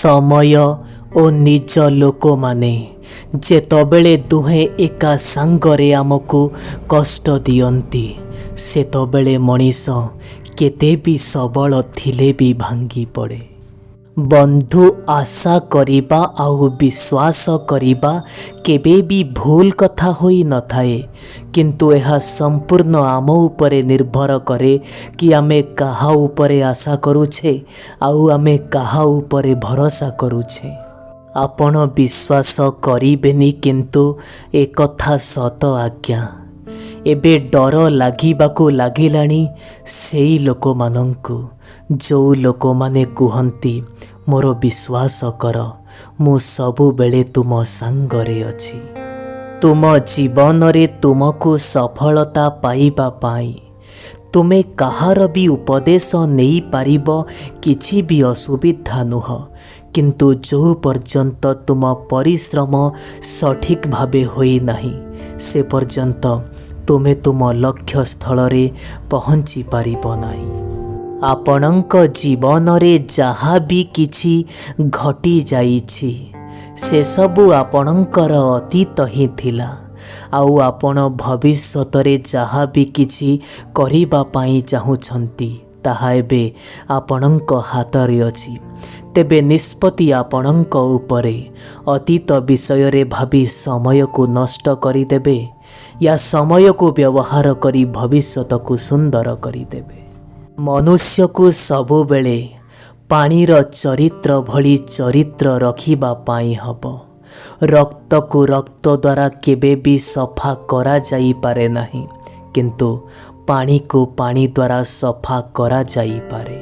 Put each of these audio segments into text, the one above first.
समय ଓ ନିଜ ଲୋକମାନେ ଯେତେବେଳେ ଦୁହେଁ ଏକା ସାଙ୍ଗରେ ଆମକୁ କଷ୍ଟ ଦିଅନ୍ତି, ସେତେବେଳେ ମଣିଷ କେତେ ବି ସବଳ ଥିଲେ ବି ଭାଙ୍ଗି ପଡ଼େ। ବନ୍ଧୁ ଆଶା କରିବା ଆଉ ବିଶ୍ୱାସ କରିବା କେବେ ବି ଭୁଲ କଥା ହୋଇନଥାଏ, କିନ୍ତୁ ଏହା ସମ୍ପୂର୍ଣ୍ଣ ଆମ ଉପରେ ନିର୍ଭର କରେ କି ଆମେ କାହା ଉପରେ ଆଶା କରୁଛେ ଆଉ ଆମେ କାହା ଉପରେ ଭରସା କରୁଛେ। ଆପଣ ବିଶ୍ୱାସ କରିବେନି, କିନ୍ତୁ ଏକଥା ସତ ଆଜ୍ଞା, ଏବେ ଡର ଲାଗିବାକୁ ଲାଗିଲାଣି ସେଇ ଲୋକମାନଙ୍କୁ ଯେଉଁ ଲୋକମାନେ କୁହନ୍ତି ମୋର ବିଶ୍ୱାସ କର, ମୁଁ ସବୁବେଳେ ତୁମ ସାଙ୍ଗରେ ଅଛି। ତୁମ ଜୀବନରେ ତୁମକୁ ସଫଳତା ପାଇବା ପାଇଁ ତୁମେ କାହାର ବି ଉପଦେଶ ନେଇପାରିବ, କିଛି ବି ଅସୁବିଧା ନୁହଁ, କିନ୍ତୁ ଯେଉଁ ପର୍ଯ୍ୟନ୍ତ ତୁମ ପରିଶ୍ରମ ସଠିକ୍ ଭାବେ ହୋଇନାହିଁ, ସେ ପର୍ଯ୍ୟନ୍ତ ତୁମେ ତୁମ ଲକ୍ଷ୍ୟସ୍ଥଳରେ ପହଞ୍ଚି ପାରିବ ନାହିଁ। ଆପଣଙ୍କ ଜୀବନରେ ଯାହା ବି କିଛି ଘଟିଯାଇଛି ସେସବୁ ଆପଣଙ୍କର ଅତୀତ ହିଁ ଥିଲା, ଆଉ ଆପଣ ଭବିଷ୍ୟତରେ ଯାହା ବି କିଛି କରିବା ପାଇଁ ଚାହୁଁଛନ୍ତି ତାହା ଏବେ ଆପଣଙ୍କ ହାତରେ ଅଛି। ତେବେ ନିଷ୍ପତ୍ତି ଆପଣଙ୍କ ଉପରେ। ଅତୀତ ବିଷୟରେ ଭାବି ସମୟକୁ ନଷ୍ଟ କରିଦେବେ ୟା ସମୟକୁ ବ୍ୟବହାର କରି ଭବିଷ୍ୟତକୁ ସୁନ୍ଦର କରିଦେବେ। ମନୁଷ୍ୟକୁ ସବୁବେଳେ ପାଣିର ଚରିତ୍ର ଭଳି ଚରିତ୍ର ରଖିବା ପାଇଁ ହେବ। ରକ୍ତକୁ ରକ୍ତ ଦ୍ୱାରା କେବେ ବି ସଫା କରାଯାଇପାରେ ନାହିଁ, କିନ୍ତୁ ପାଣିକୁ ପାଣି ଦ୍ୱାରା ସଫା କରାଯାଇପାରେ।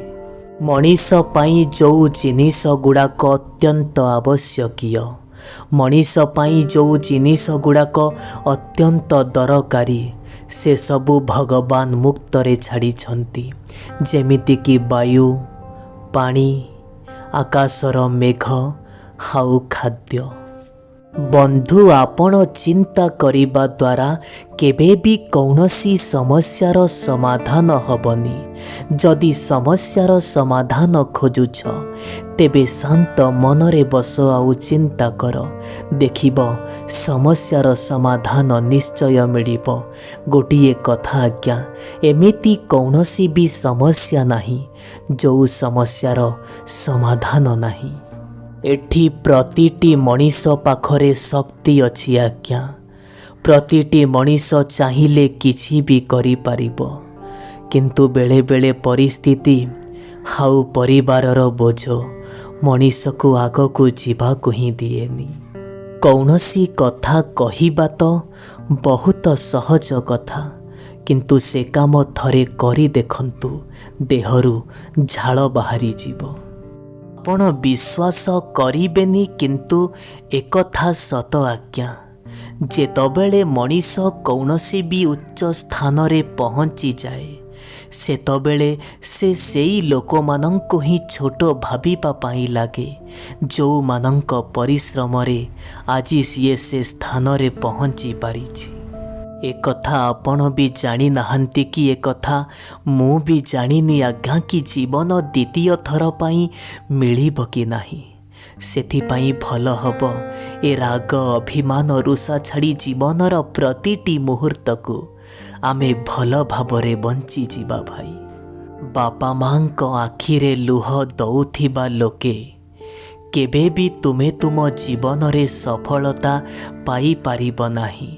ମଣିଷ ପାଇଁ ଯେଉଁ ଜିନିଷ ଗୁଡ଼ାକ ଅତ୍ୟନ୍ତ ଆବଶ୍ୟକୀୟ, ମଣିଷ ପାଇଁ ଯେଉଁ ଜିନିଷ ଗୁଡ଼ାକ ଅତ୍ୟନ୍ତ ଦରକାରୀ, ସେସବୁ ଭଗବାନ ମୁକ୍ତରେ ଛାଡ଼ିଛନ୍ତି, ଯେମିତିକି ବାୟୁ, ପାଣି, ଆକାଶର ମେଘ ଆଉ ଖାଦ୍ୟ। ବନ୍ଧୁ, ଆପଣ ଚିନ୍ତା କରିବା ଦ୍ୱାରା କେବେ ବି କୌଣସି ସମସ୍ୟାର ସମାଧାନ ହେବନି। ଯଦି ସମସ୍ୟାର ସମାଧାନ ଖୋଜୁଛ, ତେବେ ଶାନ୍ତ ମନରେ ବସ ଆଉ ଚିନ୍ତା କର, ଦେଖିବ ସମସ୍ୟାର ସମାଧାନ ନିଶ୍ଚୟ ମିଳିବ। ଗୋଟିଏ କଥା ଆଜ୍ଞା, ଏମିତି କୌଣସି ବି ସମସ୍ୟା ନାହିଁ ଯେଉଁ ସମସ୍ୟାର ସମାଧାନ ନାହିଁ। ଏଠି ପ୍ରତିଟି ମଣିଷ ପାଖରେ ଶକ୍ତି ଅଛି ଆଜ୍ଞା। ପ୍ରତିଟି ମଣିଷ ଚାହିଁଲେ କିଛି ବି କରିପାରିବ, କିନ୍ତୁ ବେଳେବେଳେ ପରିସ୍ଥିତି ଆଉ ପରିବାରର ବୋଝ ମଣିଷକୁ ଆଗକୁ ଯିବାକୁ ହିଁ ଦିଏନି। କୌଣସି କଥା କହିବା ତ ବହୁତ ସହଜ କଥା, କିନ୍ତୁ ସେ କାମ ଥରେ କରି ଦେଖନ୍ତୁ, ଦେହରୁ ଝାଳ ବାହାରିଯିବ। ଆପଣ ବିଶ୍ୱାସ କରିବେନି, କିନ୍ତୁ ଏକଥା ସତ ଆଜ୍ଞା, ଯେତେବେଳେ ମଣିଷ କୌଣସି ବି ଉଚ୍ଚ ସ୍ଥାନରେ ପହଞ୍ଚିଯାଏ, ସେତେବେଳେ ସେ ସେଇ ଲୋକମାନଙ୍କୁ ହିଁ ଛୋଟ ଭାବିବା ପାଇଁ ଲାଗେ, ଯେଉଁମାନଙ୍କ ପରିଶ୍ରମରେ ଆଜି ସିଏ ସେ ସ୍ଥାନରେ ପହଞ୍ଚି ପାରିଛି। ଏକଥା ଆପଣ ବି ଜାଣିନାହାନ୍ତି କି ଏକଥା ମୁଁ ବି ଜାଣିନି ଆଜ୍ଞା, କି ଜୀବନ ଦ୍ୱିତୀୟ ଥର ପାଇଁ ମିଳିବ କି ନାହିଁ। ସେଥିପାଇଁ ଭଲ ହେବ ଏ ରାଗ, ଅଭିମାନ, ରୁଷା ଛାଡ଼ି ଜୀବନର ପ୍ରତିଟି ମୁହୂର୍ତ୍ତକୁ ଆମେ ଭଲ ଭାବରେ ବଞ୍ଚିଯିବା ଭାଇ। ବାପା ମାଙ୍କ ଆଖିରେ ଲୁହ ଦେଉଥିବା ଲୋକେ କେବେ ବି ତୁମେ ତୁମ ଜୀବନରେ ସଫଳତା ପାଇପାରିବ ନାହିଁ।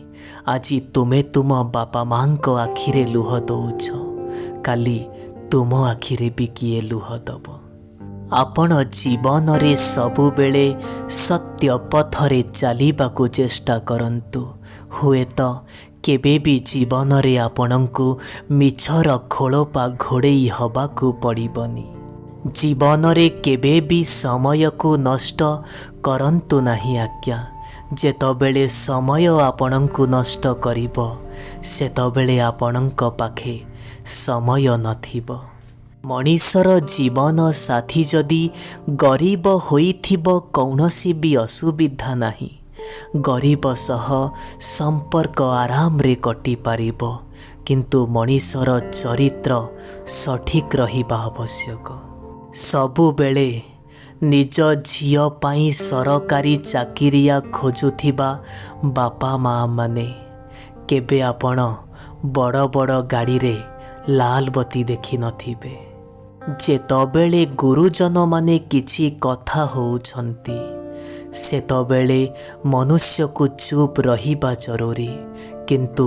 ଆଜି ତୁମେ ତୁମ ବାପା ମାଙ୍କ ଆଖିରେ ଲୁହ ଦେଉଛ, କାଲି ତୁମ ଆଖିରେ ବି କିଏ ଲୁହ ଦେବ। ଆପଣ ଜୀବନରେ ସବୁବେଳେ ସତ୍ୟ ପଥରେ ଚାଲିବାକୁ ଚେଷ୍ଟା କରନ୍ତୁ। ହୁଏତ କେବେ ବି ଜୀବନରେ ଆପଣଙ୍କୁ ମିଛର ଖୋଳପା ଘୋଡ଼େଇ ହେବାକୁ ପଡ଼ିବନି। ଜୀବନରେ କେବେ ବି ସମୟକୁ ନଷ୍ଟ କରନ୍ତୁ ନାହିଁ ଆଜ୍ଞା। ଯେତେବେଳେ ସମୟ ଆପଣଙ୍କୁ ନଷ୍ଟ କରିବ, ସେତେବେଳେ ଆପଣଙ୍କ ପାଖେ ସମୟ ନଥିବ। ମଣିଷର ଜୀବନ ସାଥୀ ଯଦି ଗରିବ ହୋଇଥିବ, କୌଣସି ବି ଅସୁବିଧା ନାହିଁ। ଗରିବ ସହ ସମ୍ପର୍କ ଆରାମରେ କଟିପାରିବ, କିନ୍ତୁ ମଣିଷର ଚରିତ୍ର ସଠିକ୍ ରହିବା ଆବଶ୍ୟକ। ସବୁବେଳେ ନିଜ ଝିଅ ପାଇଁ ସରକାରୀ ଚାକିରିଆ ଖୋଜୁଥିବା ବାପା ମା' ମାନେ କେବେ ଆପଣ ବଡ଼ ବଡ଼ ଗାଡ଼ିରେ ଲାଲ ବତି ଦେଖିନଥିବେ। ଯେତେବେଳେ ଗୁରୁଜନମାନେ କିଛି କଥା ହେଉଛନ୍ତି ସେତେବେଳେ ମନୁଷ୍ୟକୁ ଚୁପ୍ ରହିବା ଜରୁରୀ, କିନ୍ତୁ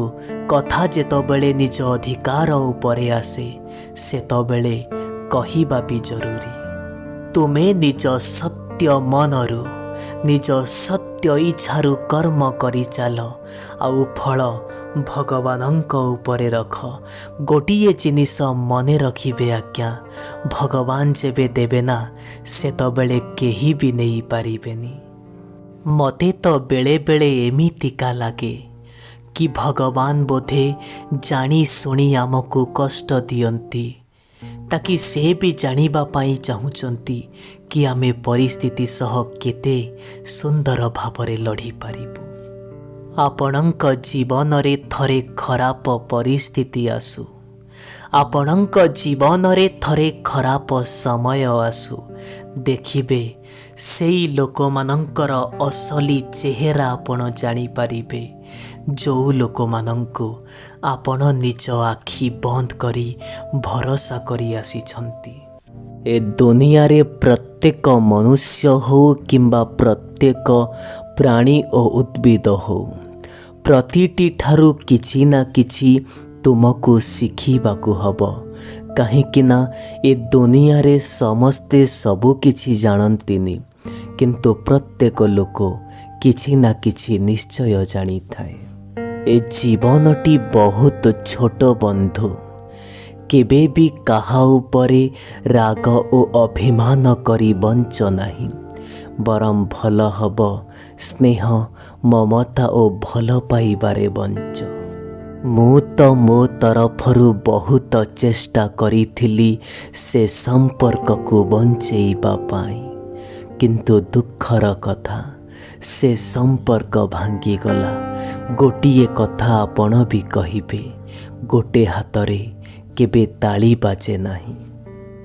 କଥା ଯେତେବେଳେ ନିଜ ଅଧିକାର ଉପରେ ଆସେ ସେତେବେଳେ କହିବା ବି ଜରୁରୀ। ତୁମେ ନିଜ ସତ୍ୟ ମନରୁ ନିଜ ସତ୍ୟ ଇଚ୍ଛାରୁ କର୍ମ କରିଚାଲ, ଆଉ ଫଳ ଭଗବାନଙ୍କ ଉପରେ ରଖ। ଗୋଟିଏ ଜିନିଷ ମନେ ରଖିବେ ଆଜ୍ଞା, ଭଗବାନ ଯେବେ ଦେବେ ନା ସେତେବେଳେ କେହି ବି ନେଇପାରିବେନି। ମୋତେ ତ ବେଳେ ବେଳେ ଏମିତିକା ଲାଗେ କି ଭଗବାନ ବୋଧେ ଜାଣି ଶୁଣି ଆମକୁ କଷ୍ଟ ଦିଅନ୍ତି, ତାକି ସେ ବି ଜାଣିବା ପାଇଁ ଚାହୁଁଛନ୍ତି କି ଆମେ ପରିସ୍ଥିତି ସହ କେତେ ସୁନ୍ଦର ଭାବରେ ଲଢ଼ିପାରିବୁ। ଆପଣଙ୍କ ଜୀବନରେ ଥରେ ଖରାପ ପରିସ୍ଥିତି ଆସୁ, ଆପଣଙ୍କ ଜୀବନରେ ଥରେ ଖରାପ ସମୟ ଆସୁ, ଦେଖିବେ ସେଇ ଲୋକମାନଙ୍କର ଅସଲି ଚେହେରା ଆପଣ ଜାଣିପାରିବେ, ଯେଉଁ ଲୋକମାନଙ୍କୁ ଆପଣ ନିଜ ଆଖି ବନ୍ଦ କରି ଭରସା କରି ଆସିଛନ୍ତି। ଏ ଦୁନିଆରେ ପ୍ରତ୍ୟେକ ମନୁଷ୍ୟ ହେଉ କିମ୍ବା ପ୍ରତ୍ୟେକ ପ୍ରାଣୀ ଓ ଉଦ୍ଭିଦ ହେଉ, ପ୍ରତିଟି ଠାରୁ କିଛି ନା କିଛି ତୁମକୁ ଶିଖିବାକୁ ହେବ। କାହିଁକି ନା ଏ ଦୁନିଆରେ ସମସ୍ତେ ସବୁ କିଛି ଜାଣନ୍ତିନି, କିନ୍ତୁ ପ୍ରତ୍ୟେକ ଲୋକ କିଛି ନା କିଛି ନିଶ୍ଚୟ ଜାଣିଥାଏ। ଏ ଜୀବନଟି ବହୁତ ଛୋଟ ବନ୍ଧୁ, କେବେ ବି କାହା ଉପରେ ରାଗ ଓ ଅଭିମାନ କରି ବଞ୍ଚ ନାହିଁ, ବରଂ ଭଲ ହେବ ସ୍ନେହ ମମତା ଓ ଭଲ ପାଇବାରେ ବଞ୍ଚ। ମୁଁ ତ ମୋ ତରଫରୁ ବହୁତ ଚେଷ୍ଟା କରିଥିଲି ସେ ସମ୍ପର୍କକୁ ବଞ୍ଚେଇବା ପାଇଁ, କିନ୍ତୁ ଦୁଃଖର କଥା ସେ ସମ୍ପର୍କ ଭାଙ୍ଗିଗଲା। ଗୋଟିଏ କଥା ଆପଣ ବି କହିବେ, ଗୋଟେ ହାତରେ କେବେ ତାଳି ବାଜେ ନାହିଁ।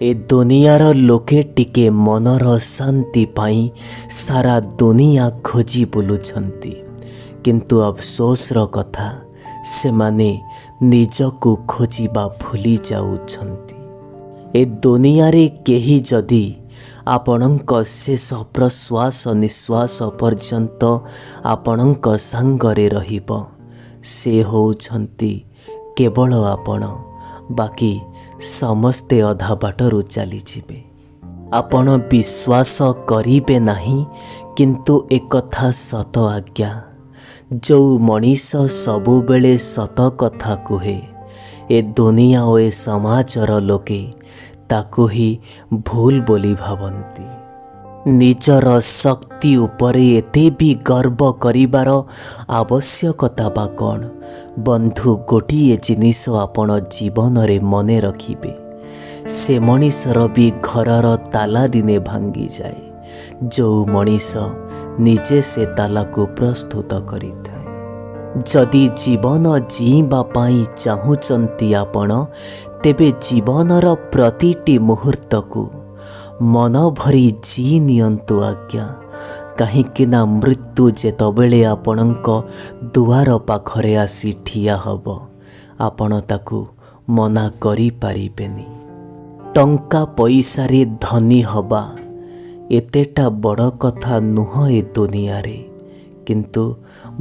ଏ ଦୁନିଆର ଲୋକେ ଟିକେ ମନର ଶାନ୍ତି ପାଇଁ ସାରା ଦୁନିଆ ଖୋଜି ବୁଲୁଛନ୍ତି, କିନ୍ତୁ ଅଫସୋସର କଥା ସେମାନେ ନିଜକୁ ଖୋଜିବା ଭୁଲି ଯାଉଛନ୍ତି। ଏ ଦୁନିଆରେ କେହି ଯଦି ଆପଣଙ୍କ ଶେଷ ପ୍ରଶ୍ୱାସ ନିଶ୍ୱାସ ପର୍ଯ୍ୟନ୍ତ ଆପଣଙ୍କ ସାଙ୍ଗରେ ରହିବ, ସେ ହେଉଛନ୍ତି କେବଳ ଆପଣ, ବାକି ସମସ୍ତେ ଅଧା ବାଟରୁ ଚାଲିଯିବେ। ଆପଣ ବିଶ୍ୱାସ କରିବେ ନାହିଁ, କିନ୍ତୁ ଏକଥା ସତ ଆଜ୍ଞା, ଯେଉଁ ମଣିଷ ସବୁବେଳେ ସତ କଥା କୁହେ ଏ ଦୁନିଆ ଓ ଏ ସମାଜର ଲୋକେ ତାକୁ ହିଁ ଭୁଲ ବୋଲି ଭାବନ୍ତି। ନିଜର ଶକ୍ତି ଉପରେ ଏତେ ବି ଗର୍ବ କରିବାର ଆବଶ୍ୟକତା ବା କ'ଣ? ବନ୍ଧୁ, ଗୋଟିଏ ଜିନିଷ ଆପଣ ଜୀବନରେ ମନେ ରଖିବେ, ସେ ମଣିଷର ବି ଘରର ତାଲା ଦିନେ ଭାଙ୍ଗିଯାଏ, ଯେଉଁ ମଣିଷ ନିଜେ ସେ ତାଲାକୁ ପ୍ରସ୍ତୁତ କରିଥାଏ। ଯଦି ଜୀବନ ଜୀଇଁବା ପାଇଁ ଚାହୁଁଛନ୍ତି ଆପଣ, ତେବେ ଜୀବନର ପ୍ରତିଟି ମୁହୂର୍ତ୍ତକୁ ମନ ଭରି ଜୀ ନିଅନ୍ତୁ ଆଜ୍ଞା, କାହିଁକି ନା ମୃତ୍ୟୁ ଯେତେବେଳେ ଆପଣଙ୍କ ଦୁଆର ପାଖରେ ଆସି ଠିଆ ହେବ, ଆପଣ ତାକୁ ମନା କରିପାରିବେନି। ଟଙ୍କା ପଇସାରେ ଧନୀ ହେବା ଏତେଟା ବଡ଼ କଥା ନୁହଁ ଏ ଦୁନିଆରେ, କିନ୍ତୁ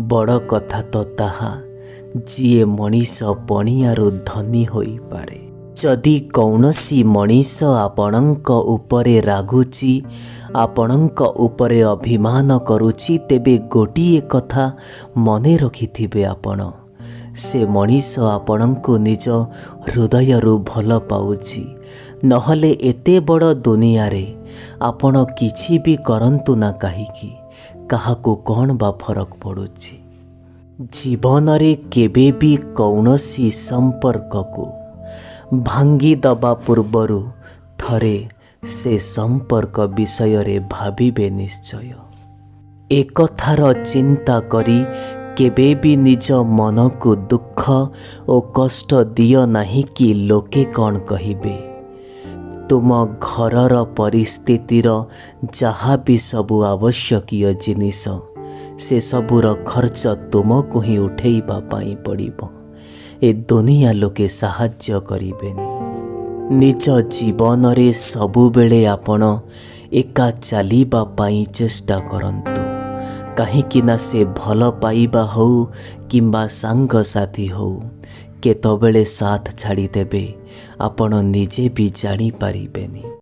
ବଡ଼ କଥା ତ ତାହା ଯିଏ ମଣିଷ ପଣିଆରୁ ଧନୀ ହୋଇପାରେ। ଯଦି କୌଣସି ମଣିଷ ଆପଣଙ୍କ ଉପରେ ରାଗୁଛି, ଆପଣଙ୍କ ଉପରେ ଅଭିମାନ କରୁଛି, ତେବେ ଗୋଟିଏ କଥା ମନେ ରଖିଥିବେ ଆପଣ, ସେ ମଣିଷ ଆପଣଙ୍କୁ ନିଜ ହୃଦୟରୁ ଭଲ ପାଉଛି, ନହେଲେ ଏତେ ବଡ଼ ଦୁନିଆରେ ଆପଣ କିଛି ବି କରନ୍ତୁ ନା କାହିଁକି, କାହାକୁ କ'ଣ ବା ଫରକ ପଡ଼ୁଛି। ଜୀବନରେ କେବେ ବି କୌଣସି ସମ୍ପର୍କକୁ ଭାଙ୍ଗିଦେବା ପୂର୍ବରୁ ଥରେ ସେ ସମ୍ପର୍କ ବିଷୟରେ ଭାବିବେ ନିଶ୍ଚୟ। ଏକଥାର ଚିନ୍ତା କରି କେବେ ବି ନିଜ ମନକୁ ଦୁଃଖ ଓ କଷ୍ଟ ଦିଅ ନାହିଁ କି ଲୋକେ କ'ଣ କହିବେ। तुम घरर परिस्थितिर जहाँ भी सबु आवश्यकीय जिनिस से सबुर खर्च तुमको ही उठेइबा पाई पड़िबो। ए दुनिया लोके साहाଯ୍ୟ करिबेनी। निज जीवन रे सबु बेले आपण एका चलिबा पाई चेष्टा करंतु, कहीं ना से भल पाइबा हो किंबा सांग साथी हो केतबेले साथ छाड़ी देबे आपण निजे भी जानी पारिबेनी।